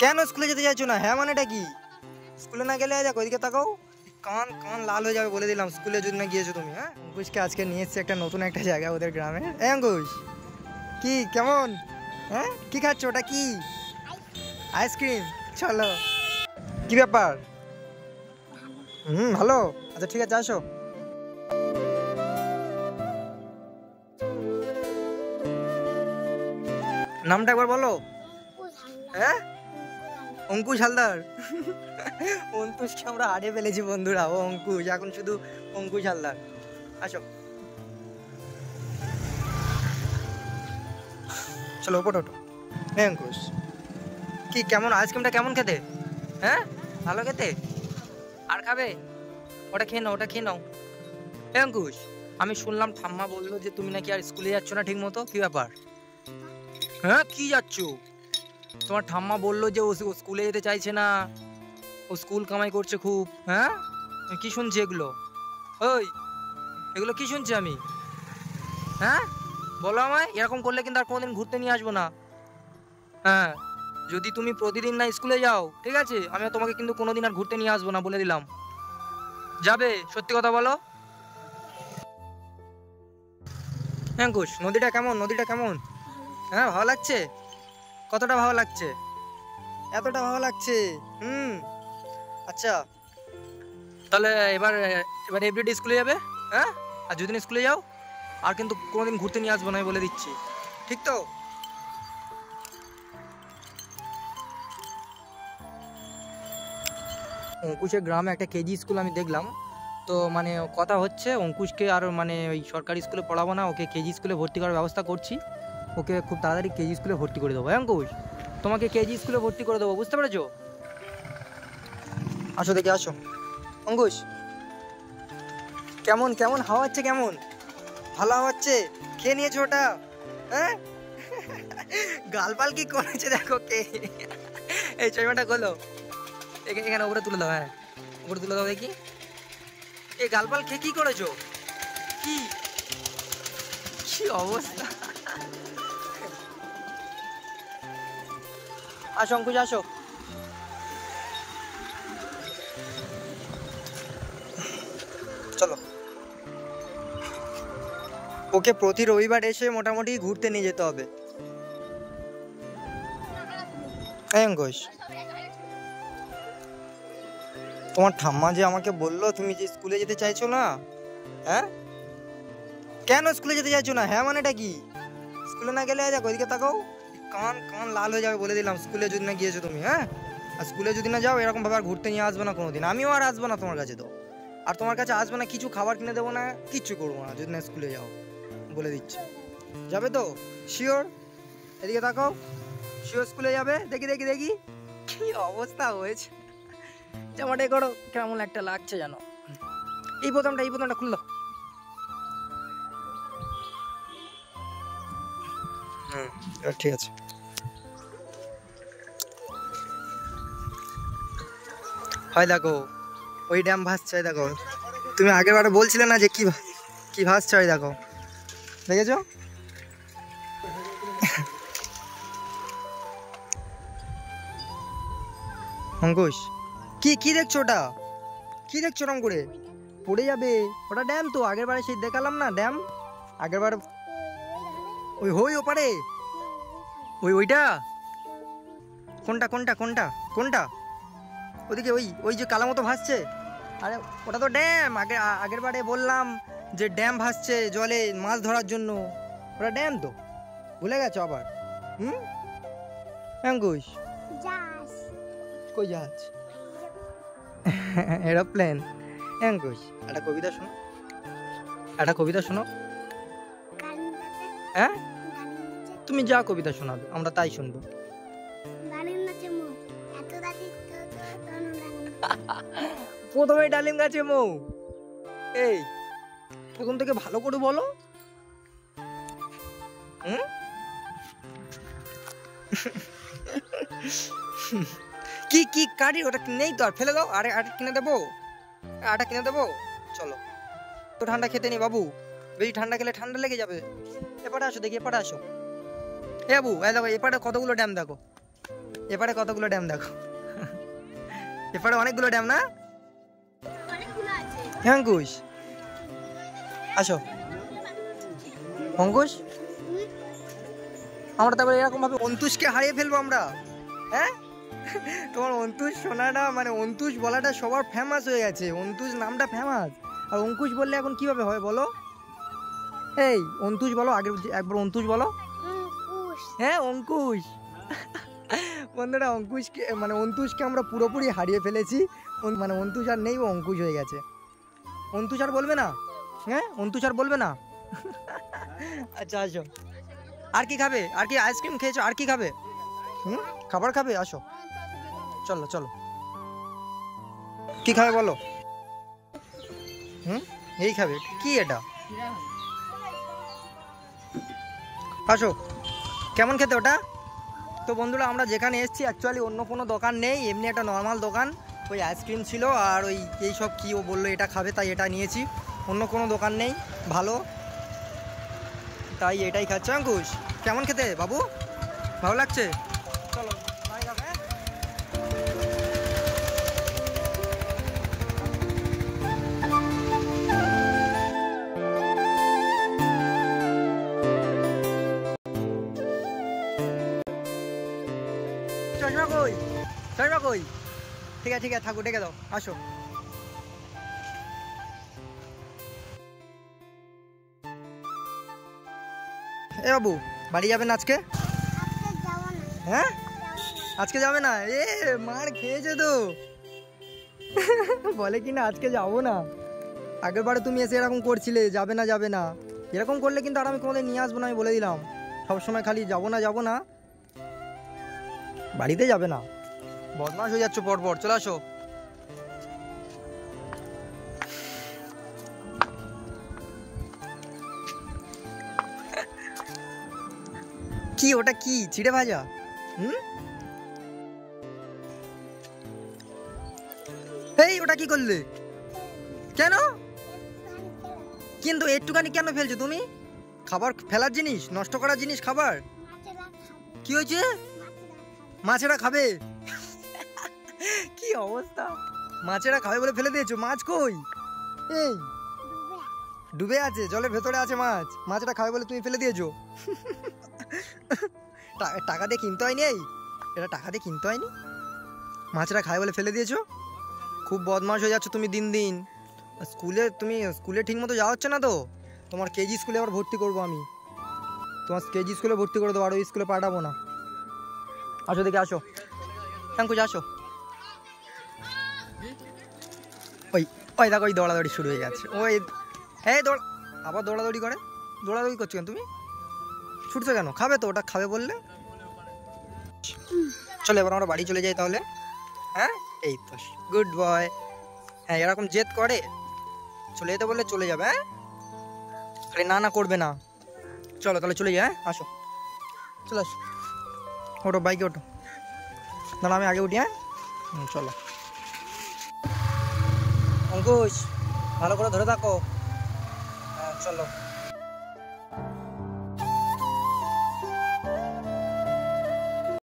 কেন স্কুলে যেতে চাইছো না? হ্যাঁ মানেটা কি? স্কুলে না গেলে দেখো ওইদিকে তাকাও, কান কান লাল হয়ে যাবে বলে দিলাম স্কুলে যদি না গিয়েছো তুমি। হ্যাঁ, অঙ্কুশকে আজকে নিয়ে এসছি একটা নতুন একটা জায়গা ওদের গ্রামে। এই অঙ্কুশ, কি কেমন? হ্যাঁ, কি খাচ্ছ? ওটা কি? আইসক্রিম? চলো। কি ব্যাপার? ভালো। আচ্ছা ঠিক আছে, আসো। নামটা একবার বলো। হ্যাঁ, অঙ্কুশ হালদার। অঙ্কুশকে আমরা হারিয়ে ফেলেছি বন্ধুরা, ও অঙ্কুশ এখন শুধু অঙ্কুশ হালদার। আসো, চলো ওপর ওঠো। হ্যাঁ অঙ্কুশ, কি কেমন আইসক্রিমটা? কেমন খেতে? হ্যাঁ, ভালো খেতে? আর খাবে? ওটা খেয়ে নাও, ওটা খেয়ে নাও। হ্যাঁ অঙ্কুশ, আমি শুনলাম ঠাম্মা বললো যে তুমি নাকি আর স্কুলে যাচ্ছ না ঠিক মতো, কি ব্যাপার? হ্যাঁ, কি যাচ্ছ? তোমার ঠাম্মা বললো যে ও স্কুলে যেতে চাইছে না, ও স্কুল কামাই করছে খুব। হ্যাঁ, আমি কি শুনছি এগুলো? ওই, এগুলো কি শুনছি আমি? হ্যাঁ, বলো আমায়। এরকম করলে কিন্তু আর কোনোদিন ঘুরতে নিয়ে আসবো না। হ্যাঁ, যদি তুমি প্রতিদিন না স্কুলে যাও, ঠিক আছে, আমি তোমাকে কিন্তু কোনোদিন আর ঘুরতে নিয়ে আসবো না বলে দিলাম। যাবে? সত্যি কথা বলো। হ্যাঁ অঙ্কুশ, নদীটা কেমন? নদীটা কেমন? হ্যাঁ, ভালো লাগছে? কতটা ভালো লাগছে? এতটা ভালো লাগছে? আচ্ছা, তাহলে এবার এবার এভরিডে স্কুলে যাবে। হ্যাঁ, আর যদি স্কুলে যাও আর কিন্তু কোনোদিন ঘুরতে নিয়ে আসবো না, আমি বলে দিচ্ছি। ঠিক তো? অঙ্কুশের গ্রামে একটা কেজি স্কুল আমি দেখলাম, তো মানে কথা হচ্ছে অঙ্কুশকে আর মানে ওই সরকারি স্কুলে পড়াবো না, ওকে কেজি স্কুলে ভর্তি করার ব্যবস্থা করছি। ওকে খুব তাড়াতাড়ি কেজি স্কুলে ভর্তি করে দেবো। হ্যাঁ অঙ্কুশ, তোমাকে কেজি স্কুলে ভর্তি করে দেবো, বুঝতে পেরেছো? আসো দেখে আসো। অঙ্কুশ, কেমন কেমন হাওয়া হচ্ছে? কেমন ভালো হাওয়া হচ্ছে? খেয়ে নিয়েছো ওটা? হ্যাঁ, গালপাল কি করেছে দেখো কে। এই চশমাটা খোলো, এখানে উপরে তুলে দাও। হ্যাঁ, উপরে তুলে দাও দেখি। এই গালপাল খেয়ে কি করেছো? কি কি অবস্থা! আসো অঙ্কুশ, আসো। চলো, ওকে প্রতি রবিবার এসে মোটামুটি ঘুরতে নিয়ে যেতে হবে। হ্যাঁ অঙ্কুশ, তোমার ঠাম্মা যে আমাকে বললো তুমি যে স্কুলে যেতে চাইছো না। হ্যাঁ, কেন স্কুলে যেতে চাইছো না? হ্যাঁ মানেটা কি? স্কুলে না গেলে দেখো ওইদিকে তাকাও, কান কান লাল হয়ে যাবে বলে দিলাম স্কুলে যদি না গিয়েছো তুমি। হ্যাঁ, আর স্কুলে যদি না যাও এরকম ভাবে আর ঘুরতে নিয়ে আসবে না কোনোদিন। আমিও আর আসবো না তোমার কাছে, তো আর তোমার কাছে আসবে না, কিছু খাবার কিনে দেবো না, কিচ্ছু করবো না যদি না স্কুলে যাও, বলে দিচ্ছি। যাবে তো? শিওর? এদিকে তাকাও, শিওর স্কুলে যাবে? দেখি দেখি দেখি কি অবস্থা হয়েছে। জামাটা করো, কেমন একটা লাগছে জানো। এই বোতামটা খুললো। এবার ঠিক আছে। হয় দেখো, ওই ড্যাম ভাসছে দেখো। তুমি আগের বারে বলছিলে না যে কি ভাসছে, হয় দেখো, দেখেছো? অঙ্কুশ, কি কি দেখছো ওটা? কি দেখছো ওরম করে? পড়ে যাবে। ওটা ড্যাম তো, আগের বারে সেই দেখালাম না ড্যাম, আগের বারে। ওই হই ওপারে, ওইটা কোনটা কোনটা কোনটা কোনটা? ওদিকে ওই ওই যে কালা মতো ভাসছে। আরে ওটা তো ড্যাম, আগের বারে বললাম যে ড্যাম ভাসছে জলে মাছ ধরার জন্য, ওটা ড্যাম তো, ভুলে গেছো আবার? অঙ্কুশ, কই জাহাজ? এরোপ্লেন? অঙ্কুশ, একটা কবিতা শোনো, একটা কবিতা শোনো। হ্যাঁ, তুমি যা কবিতা শোনাবে আমরা তাই শুনবো। প্রথমে ডালিম গাছে মৌ। এই প্রথম থেকে ভালো করে বলো। কি কি কাটি? ওটা নেই তো, আর ফেলে দাও। আরে আটা কিনে দেবো, আটা কিনে দেবো। চলো, তো ঠান্ডা খেতে নি বাবু, বেশি ঠান্ডা খেলে ঠান্ডা লেগে যাবে। এপারে আসো দেখি, এপারে আসো। এ বাবু, এই দেখো এপারে কতগুলো ড্যাম দেখো। এপারে কতগুলো ড্যাম দেখো, এপারে অনেকগুলো ড্যাম না অঙ্কুশ? আসো অঙ্কুশ, আমরা তারপরে এরকম ভাবে অন্তুষকে হারিয়ে ফেলবো আমরা, হ্যাঁ? তোমার অন্তুষ শোনাটা মানে অন্তুষ বলাটা সবার ফেমাস হয়ে গেছে, অন্তুষ নামটা ফেমাস, আর অঙ্কুশ বললে এখন কিভাবে হয় বলো? এই অন্তুষ বলো, আগের একবার অন্তুষ বলো। হ্যাঁ অঙ্কুশ। বন্ধুরা অঙ্কুশকে মানে অন্তুষকে আমরা পুরোপুরি হারিয়ে ফেলেছি, মানে অন্তুষ আর নেই, ও অঙ্কুশ হয়ে গেছে। অন্তুষ আর বলবে না, হ্যাঁ অন্তুষ আর বলবে না। আচ্ছা আসো, আর কি খাবে? আর কি আইসক্রিম খেয়েছো? আর কি খাবে? খাবার খাবে? আসো চলো চলো, কি খাবে বলো? এই খাবে? কি এটা? আসো, কেমন খেতে ওটা? তো বন্ধুরা আমরা যেখানে এসেছি অ্যাকচুয়ালি অন্য কোনো দোকান নেই, এমনি একটা নর্মাল দোকান, ওই আইসক্রিম ছিল আর ওই এইসব কি ও বললো এটা খাবে তাই এটা নিয়েছি, অন্য কোনো দোকান নেই ভালো, তাই এটাই খাচ্ছে। অঙ্কুশ কেমন খেতে বাবু? ভালো লাগছে? চলো চশমা কই? চশমা কই? ঠিক আছে ঠিক আছে, থাকো, ডেকে দাও, আসো। এ বাবু বাড়ি যাবেন আজকে? হ্যাঁ আজকে যাবে না? এ মার খেয়েছে তো। বলে কি না আজকে যাবো না। আগের বারে তুমি এসে এরকম করছিলে, যাবে না যাবে না, এরকম করলে কিন্তু আর আমি তোমাদের নিয়ে আসবো না, আমি বলে দিলাম। সবসময় খালি যাবো না যাবো না, বাড়িতে যাবে না, বদমাশ হয়ে যাচ্ছ পরপর। চলে আসো। কি ওটা? কি চিড়ে ভাজা? এই ওটা কি করলে? কেন? কিন্তু একটুখানি কেন ফেলছো তুমি? খাবার ফেলার জিনিস, নষ্ট করার জিনিস খাবার? কি হয়েছে? মাছেরা খাবে? কি অবস্থা, মাছেরা খাবে বলে ফেলে দিয়েছো? মাছ কই? এই ডুবে আছে, জলের ভেতরে আছে মাছ, মাছটা খাবে বলে তুমি ফেলে দিয়েছো? টাকা দিয়ে কিনতে হয়নি, এই এটা টাকা দিয়ে কিনতে হয়নি, মাছটা খায় বলে ফেলে দিয়েছো। খুব বদমাশ হয়ে যাচ্ছ তুমি দিন দিন। তুমি স্কুলে ঠিক মতো যাওয়া হচ্ছে না তো? তোমার কেজি স্কুলে আবার ভর্তি করবো আমি, তোমার কেজি স্কুলে ভর্তি করে দেবো, আর ওই স্কুলে পাঠাবো না। আসো দেখে আসো, অঙ্কুশ আসো। ওই ওই দেখো ওই দৌড়াদৌড়ি শুরু হয়ে গেছে, ওই এই আবার দৌড়াদৌড়ি করে, দৌড়াদৌড়ি করছো কেন তুমি? ছুটছো কেন? খাবে তো, ওটা খাবে বললে। চলো এবার আমরা বাড়ি চলে যাই তাহলে। হ্যাঁ এই তো গুড বয়। হ্যাঁ এরকম জেদ করে, চলে যেতে বললে চলে যাবে, হ্যাঁ খালি না না করবে না। চলো তাহলে চলে যাই, হ্যাঁ আসো, চলে আসো, ওটো বাইকে ওটো, দাঁড়া আমি আগে উঠি। হ্যাঁ চলো। অঙ্কুশ ভালো করে ধরে থাকো, হ্যাঁ চলো।